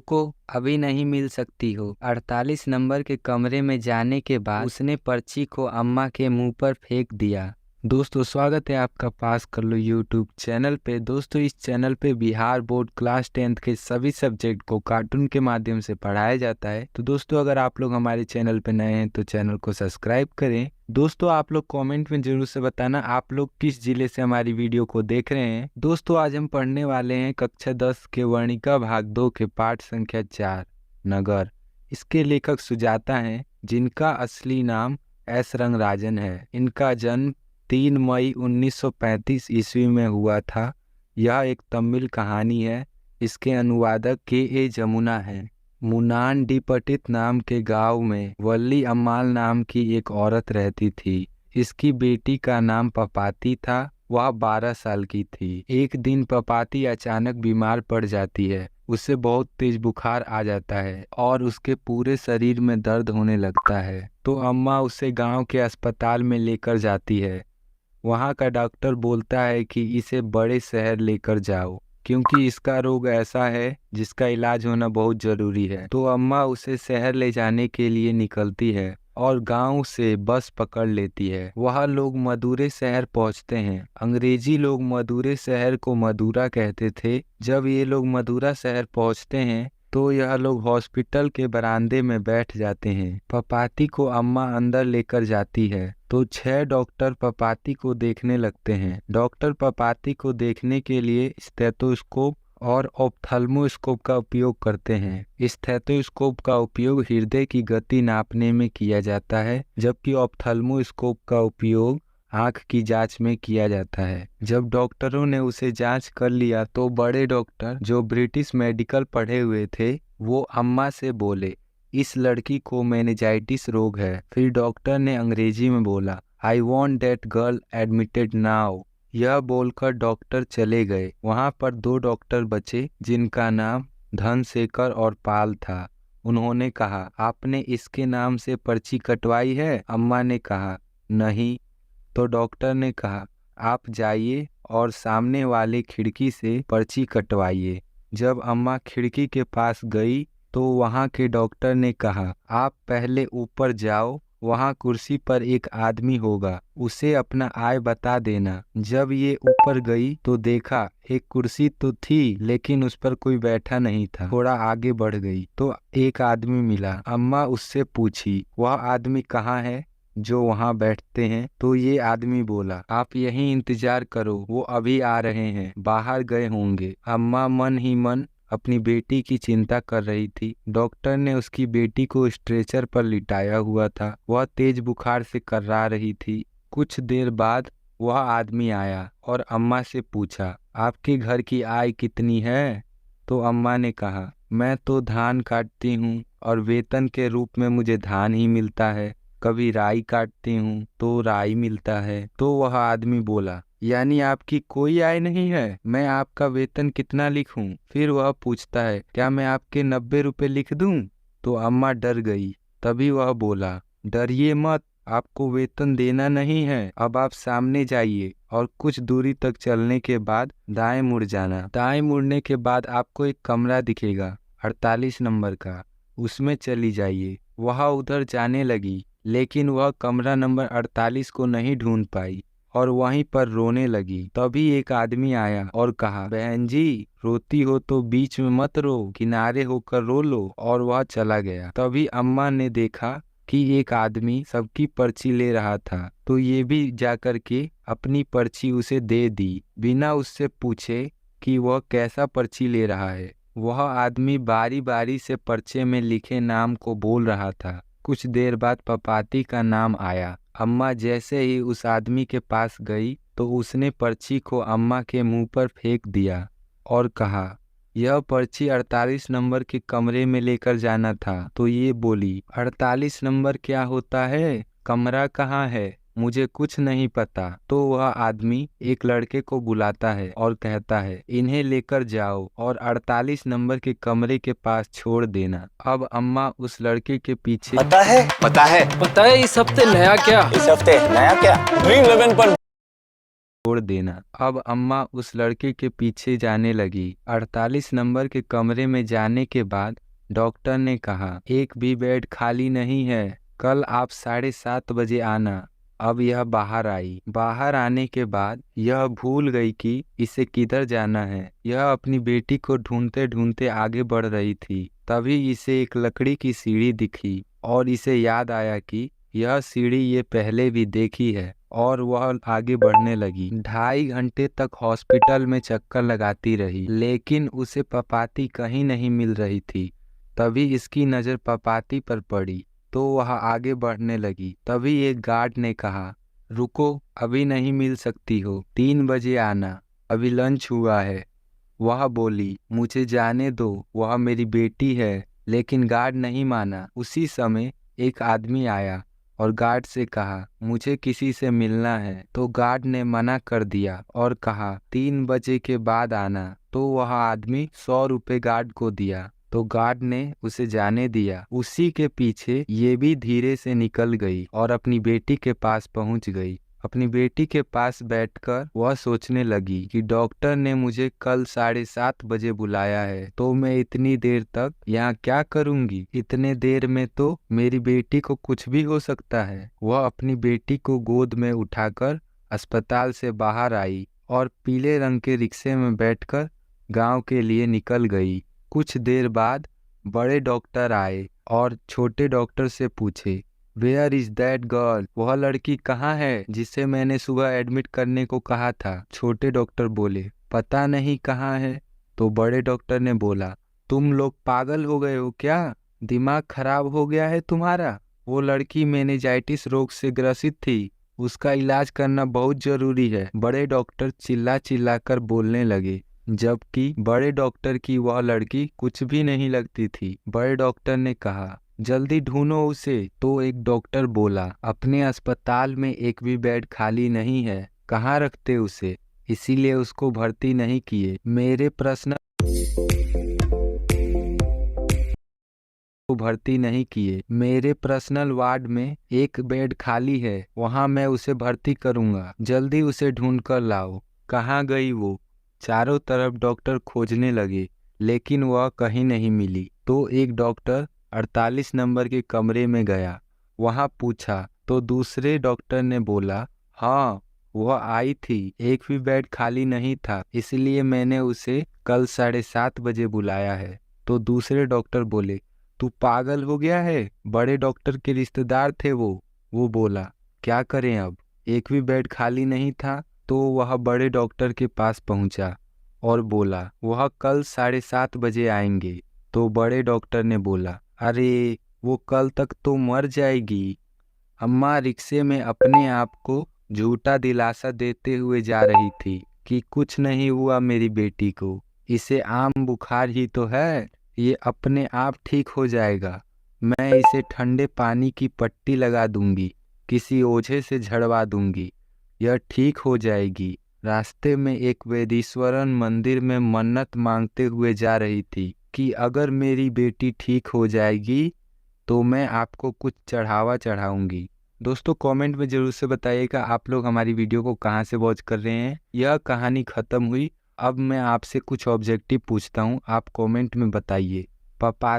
रुको, अभी नहीं मिल सकती हो। 48 नंबर के कमरे में जाने के बाद उसने पर्ची को अम्मा के मुंह पर फेंक दिया। दोस्तों, स्वागत है आपका पास कर लो यूट्यूब चैनल पे। दोस्तों, इस चैनल पे बिहार बोर्ड क्लास 10th के सभी सब्जेक्ट को कार्टून के माध्यम से पढ़ाया जाता है। तो दोस्तों, अगर आप लोग हमारे चैनल पे नए हैं तो चैनल को सब्सक्राइब करें। दोस्तों, आप लोग कमेंट में जरूर से बताना आप लोग किस जिले से हमारी वीडियो को देख रहे हैं। दोस्तों, आज हम पढ़ने वाले हैं कक्षा 10 के वर्णिका भाग 2 के पाठ संख्या 4 नगर। इसके लेखक सुजाता हैं, जिनका असली नाम एस रंगराजन है। इनका जन्म 3 मई 1935 ईस्वी में हुआ था। यह एक तमिल कहानी है। इसके अनुवादक के जमुना है। मुनांडीपट्टित नाम के गांव में वल्ली अम्माल नाम की एक औरत रहती थी। इसकी बेटी का नाम पपाती था। वह 12 साल की थी। एक दिन पपाती अचानक बीमार पड़ जाती है। उसे बहुत तेज बुखार आ जाता है और उसके पूरे शरीर में दर्द होने लगता है। तो अम्मा उसे गांव के अस्पताल में लेकर जाती है। वहाँ का डॉक्टर बोलता है कि इसे बड़े शहर लेकर जाओ, क्योंकि इसका रोग ऐसा है जिसका इलाज होना बहुत जरूरी है। तो अम्मा उसे शहर ले जाने के लिए निकलती है और गांव से बस पकड़ लेती है। वह लोग मदुरै शहर पहुंचते हैं। अंग्रेजी लोग मदुरै शहर को मदुरा कहते थे। जब ये लोग मदुरा शहर पहुंचते हैं तो यह लोग हॉस्पिटल के बरामदे में बैठ जाते हैं। पपाती को अम्मा अंदर लेकर जाती है तो 6 डॉक्टर पपाती को देखने लगते हैं। डॉक्टर पपाती को देखने के लिए स्टेथोस्कोप और ऑप्थल्मोस्कोप का उपयोग करते हैं। स्टेथोस्कोप का उपयोग हृदय की गति नापने में किया जाता है, जबकि ऑप्थल्मोस्कोप का उपयोग आंख की जांच में किया जाता है। जब डॉक्टरों ने उसे जांच कर लिया तो बड़े डॉक्टर, जो ब्रिटिश मेडिकल पढ़े हुए थे, वो अम्मा से बोले, इस लड़की को मेनिंजाइटिस रोग है। फिर डॉक्टर ने अंग्रेजी में बोला, I want that girl admitted now. यह बोलकर डॉक्टर चले गए। वहां पर 2 डॉक्टर बचे, जिनका नाम धनशेखर और पाल था। उन्होंने कहा, आपने इसके नाम से पर्ची कटवाई है? अम्मा ने कहा, नहीं। तो डॉक्टर ने कहा, आप जाइए और सामने वाले खिड़की से पर्ची कटवाइए। जब अम्मा खिड़की के पास गई तो वहां के डॉक्टर ने कहा, आप पहले ऊपर जाओ, वहां कुर्सी पर एक आदमी होगा, उसे अपना आय बता देना। जब ये ऊपर गई तो देखा एक कुर्सी तो थी, लेकिन उस पर कोई बैठा नहीं था। थोड़ा आगे बढ़ गई तो एक आदमी मिला। अम्मा उससे पूछी, वह आदमी कहाँ है जो वहां बैठते हैं? तो ये आदमी बोला, आप यहीं इंतजार करो, वो अभी आ रहे हैं, बाहर गए होंगे। अम्मा मन ही मन अपनी बेटी की चिंता कर रही थी। डॉक्टर ने उसकी बेटी को स्ट्रेचर पर लिटाया हुआ था। वह तेज बुखार से कर्रा रही थी। कुछ देर बाद वह आदमी आया और अम्मा से पूछा, आपके घर की आय कितनी है? तो अम्मा ने कहा, मैं तो धान काटती हूँ और वेतन के रूप में मुझे धान ही मिलता है। कभी राई काटती हूँ तो राई मिलता है। तो वह आदमी बोला, यानी आपकी कोई आय नहीं है? मैं आपका वेतन कितना लिखूं? फिर वह पूछता है, क्या मैं आपके 90 रुपए लिख दूं? तो अम्मा डर गई। तभी वह बोला, डरिए मत, आपको वेतन देना नहीं है। अब आप सामने जाइए और कुछ दूरी तक चलने के बाद दाएं मुड़ जाना। दाएं मुड़ने के बाद आपको एक कमरा दिखेगा 48 नंबर का, उसमें चली जाइए। वह उधर जाने लगी, लेकिन वह कमरा नंबर 48 को नहीं ढूंढ पाई और वहीं पर रोने लगी। तभी एक आदमी आया और कहा, बहन जी, रोती हो तो बीच में मत रो, किनारे होकर रो लो। और वह चला गया। तभी अम्मा ने देखा कि एक आदमी सबकी पर्ची ले रहा था, तो ये भी जाकर के अपनी पर्ची उसे दे दी, बिना उससे पूछे कि वह कैसा पर्ची ले रहा है। वह आदमी बारी बारी से पर्चे में लिखे नाम को बोल रहा था। कुछ देर बाद पपाती का नाम आया। अम्मा जैसे ही उस आदमी के पास गई तो उसने पर्ची को अम्मा के मुंह पर फेंक दिया और कहा, यह पर्ची 48 नंबर के कमरे में लेकर जाना था। तो ये बोली, 48 नंबर क्या होता है? कमरा कहाँ है? मुझे कुछ नहीं पता। तो वह आदमी एक लड़के को बुलाता है और कहता है, इन्हें लेकर जाओ और 48 नंबर के कमरे के पास छोड़ देना। अब अम्मा उस लड़के के पीछे पता है इस हफ्ते नया क्या ड्रीम 11 पर छोड़ देना। अब अम्मा उस लड़के के पीछे जाने लगी। 48 नंबर के कमरे में जाने के बाद डॉक्टर ने कहा, एक भी बेड खाली नहीं है, कल आप 7:30 बजे आना। अब यह बाहर आई। बाहर आने के बाद यह भूल गई कि इसे किधर जाना है। यह अपनी बेटी को ढूंढते ढूंढते आगे बढ़ रही थी। तभी इसे एक लकड़ी की सीढ़ी दिखी और इसे याद आया कि यह सीढ़ी ये पहले भी देखी है और वह आगे बढ़ने लगी। 2.5 घंटे तक हॉस्पिटल में चक्कर लगाती रही, लेकिन उसे पपाती कहीं नहीं मिल रही थी। तभी इसकी नज़र पपाती पर पड़ी तो वह आगे बढ़ने लगी। तभी एक गार्ड ने कहा, रुको, अभी नहीं मिल सकती हो, 3 बजे आना, अभी लंच हुआ है। वह बोली, मुझे जाने दो, वह मेरी बेटी है। लेकिन गार्ड नहीं माना। उसी समय एक आदमी आया और गार्ड से कहा, मुझे किसी से मिलना है। तो गार्ड ने मना कर दिया और कहा, 3 बजे के बाद आना। तो वह आदमी 100 रुपये गार्ड को दिया तो गार्ड ने उसे जाने दिया। उसी के पीछे ये भी धीरे से निकल गई और अपनी बेटी के पास पहुंच गई। अपनी बेटी के पास बैठकर वह सोचने लगी कि डॉक्टर ने मुझे कल 7:30 बजे बुलाया है, तो मैं इतनी देर तक यहाँ क्या करूँगी? इतने देर में तो मेरी बेटी को कुछ भी हो सकता है। वह अपनी बेटी को गोद में उठाकर अस्पताल से बाहर आई और पीले रंग के रिक्शे में बैठकर गांव के लिए निकल गई। कुछ देर बाद बड़े डॉक्टर आए और छोटे डॉक्टर से पूछे, वेयर इज दैट गर्ल? वह लड़की कहाँ है जिसे मैंने सुबह एडमिट करने को कहा था? छोटे डॉक्टर बोले, पता नहीं कहाँ है। तो बड़े डॉक्टर ने बोला, तुम लोग पागल हो गए हो क्या? दिमाग खराब हो गया है तुम्हारा? वो लड़की मेनिंजाइटिस रोग से ग्रसित थी, उसका इलाज करना बहुत जरूरी है। बड़े डॉक्टर चिल्ला चिल्ला कर बोलने लगे, जबकि बड़े डॉक्टर की वह लड़की कुछ भी नहीं लगती थी। बड़े डॉक्टर ने कहा, जल्दी ढूंढो उसे। तो एक डॉक्टर बोला, अपने अस्पताल में एक भी बेड खाली नहीं है, कहाँ रखते उसे? इसीलिए उसको भर्ती नहीं किए। मेरे प्रश्न को भर्ती नहीं किए। मेरे पर्सनल वार्ड में एक बेड खाली है, वहां मैं उसे भर्ती करूंगा। जल्दी उसे ढूंढ कर लाओ। कहाँ गई वो? चारों तरफ डॉक्टर खोजने लगे, लेकिन वह कहीं नहीं मिली। तो एक डॉक्टर 48 नंबर के कमरे में गया। वहां पूछा तो दूसरे डॉक्टर ने बोला, हाँ, वह आई थी, एक भी बेड खाली नहीं था, इसलिए मैंने उसे कल 7:30 बजे बुलाया है। तो दूसरे डॉक्टर बोले, तू पागल हो गया है? बड़े डॉक्टर के रिश्तेदार थे वो बोला, क्या करें अब? एक भी बेड खाली नहीं था। तो वह बड़े डॉक्टर के पास पहुंचा और बोला, वह कल 7:30 बजे आएंगे। तो बड़े डॉक्टर ने बोला, अरे वो कल तक तो मर जाएगी। अम्मा रिक्शे में अपने आप को झूठा दिलासा देते हुए जा रही थी कि कुछ नहीं हुआ मेरी बेटी को, इसे आम बुखार ही तो है, ये अपने आप ठीक हो जाएगा। मैं इसे ठंडे पानी की पट्टी लगा दूंगी, किसी ओझे से झड़वा दूंगी, यह ठीक हो जाएगी। रास्ते में एक वैदीश्वरन मंदिर में मन्नत मांगते हुए जा रही थी कि अगर मेरी बेटी ठीक हो जाएगी तो मैं आपको कुछ चढ़ावा चढ़ाऊंगी। दोस्तों कमेंट में जरूर से बताइएगा आप लोग हमारी वीडियो को कहाँ से वॉच कर रहे हैं। यह कहानी खत्म हुई। अब मैं आपसे कुछ ऑब्जेक्टिव पूछता हूँ, आप कमेंट में बताइए। पापा